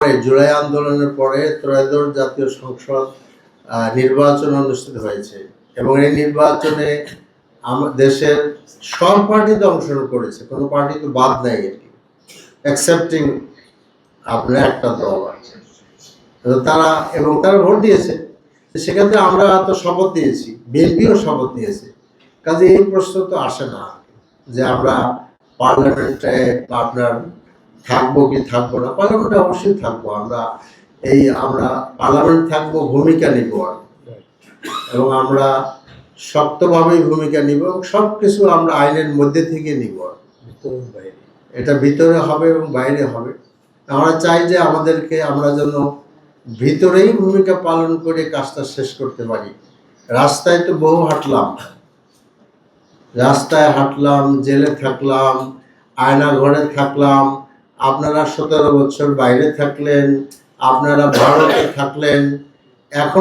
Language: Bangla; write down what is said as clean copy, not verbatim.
পরে জুলাই আন্দোলনের পরে ত্রয়োদশ জাতীয় সংসদ নির্বাচন অনুষ্ঠিত হয়েছে এবং এই নির্বাচনে দেশের সব পার্টি তো অংশগ্রহণ করেছে, কোনো পার্টি তো বাদ নাই আর কি, অ্যাকসেপ্টিং আপনার একটা দল আছে তারা ভোট দিয়েছে। সেক্ষেত্রে আমরা তো শপথ নিয়েছি, বিএনপিও শপথ নিয়েছে। কাজে এই প্রশ্ন তো আসে না যে আমরা পার্লামেন্টে আপনার থাকবো কি থাকবো না। পার্লামেন্টে অবশ্যই থাকবো আমরা পার্লামেন্ট থাকবো, ভূমিকা নিব এবং আমরা শক্তভাবেই ভূমিকা নিব এবং সব কিছু আমরা আইনের মধ্যে থেকে নিব। এটা ভিতরে হবে এবং বাইরে হবে। আমরা চাই যে আমরা যেন ভিতরেই ভূমিকা পালন করে কাজটা শেষ করতে পারি। রাস্তায় তো বহু হাঁটলাম, জেলে থাকলাম, আয়না ঘরে থাকলাম, আপনারা 17 বছর বাইরে থাকলেন, আপনারা ভারতে থাকলেন, এখন